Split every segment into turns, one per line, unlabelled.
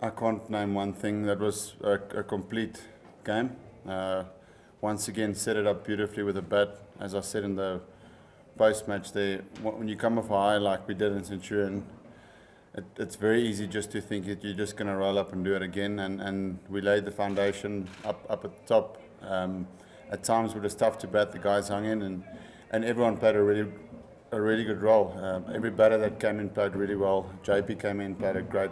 I can't name one thing. That was a complete game. Once again, set it up beautifully with a bat. As I said in the post-match there, when you come off a high like we did in Centurion, it's very easy just to think that you're just going to roll up and do it again. And we laid the foundation up at the top. At times it was tough to bat. The guys hung in, and everyone played a really good role. Every batter that came in played really well. JP came in, played a great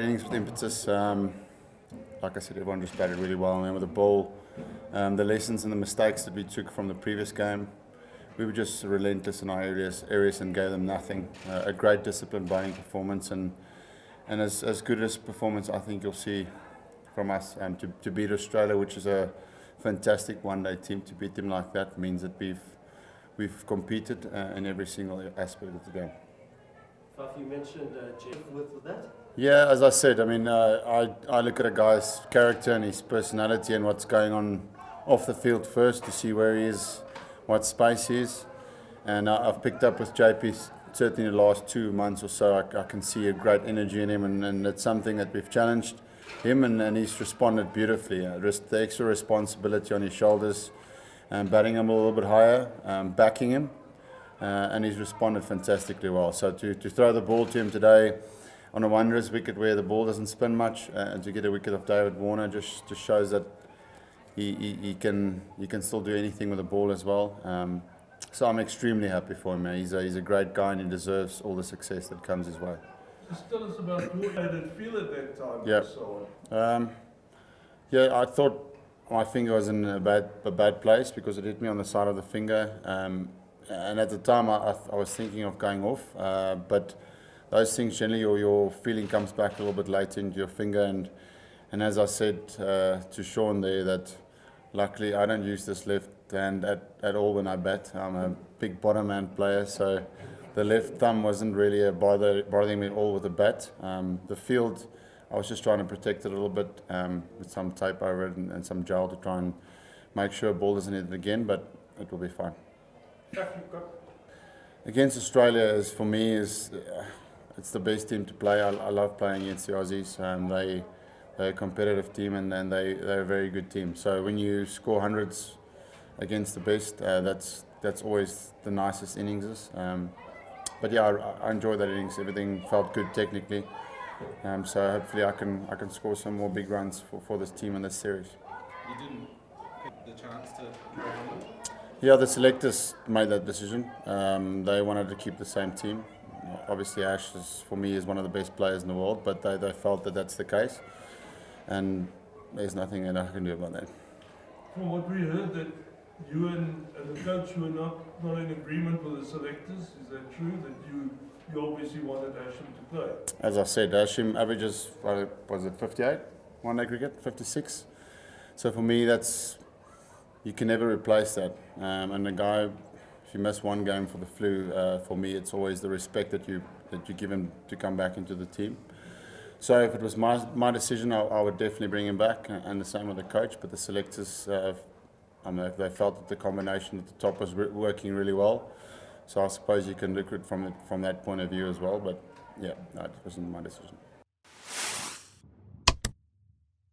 innings with impetus. Like I said, everyone just batted really well. And then with the ball, the lessons and the mistakes that we took from the previous game, we were just relentless in our areas and gave them nothing. A great disciplined bowling performance, and as good as performance I think you'll see from us. To beat Australia, which is a fantastic one-day team, to beat them like that means that we've competed in every single aspect of the game.
Faf, you mentioned Jeff with that?
Yeah, as I said, I mean, I look at a guy's character and his personality and what's going on off the field first to see where he is, what space he is. And I've picked up with JP certainly the last 2 months or so. I can see a great energy in him, and it's something that we've challenged him, and he's responded beautifully. Just the extra responsibility on his shoulders, batting him a little bit higher, backing him, and he's responded fantastically well. So to throw the ball to him today on a wondrous wicket where the ball doesn't spin much, and to get a wicket of David Warner just shows that he can still do anything with the ball as well. So I'm extremely happy for him. He's a great guy, and he deserves all the success that comes his way.
Just tell us about how did it feel at that time.
Yeah.
And so on.
Yeah, I thought my finger was in a bad place because it hit me on the side of the finger. And at the time, I was thinking of going off. But those things, generally, your feeling comes back a little bit later into your finger. And as I said to Sean there, that luckily I don't use this left hand at all when I bat. I'm a big bottom hand player, so the left thumb wasn't really bothering me at all with the bat. The field, I was just trying to protect it a little bit with some tape over it and some gel to try and make sure a ball doesn't hit it again, but it will be fine. Against Australia, for me, it's the best team to play. I love playing against the Aussies. They're a competitive team, and they're a very good team. So when you score hundreds against the best, that's always the nicest innings. But yeah, I enjoyed that innings. Everything felt good technically. So hopefully I can score some more big runs for this team in this series.
You didn't get the chance to go on it?
Yeah, the selectors made that decision. They wanted to keep the same team. Obviously Ash for me is one of the best players in the world, but they felt that that's the case. And there's nothing that I can do about that.
From what we heard, that you and the coach were not in agreement with the selectors. Is that true? That you obviously wanted Hashim to play?
As I said, Hashim averages, was it 58? One-day cricket, 56. So for me, you can never replace that. And the guy, if you miss one game for the flu, for me, it's always the respect that you give him to come back into the team. So if it was my decision, I would definitely bring him back, and the same with the coach. But the selectors, they felt that the combination at the top was working really well. So I suppose you can look at it from that point of view as well. But yeah, no, it wasn't my decision.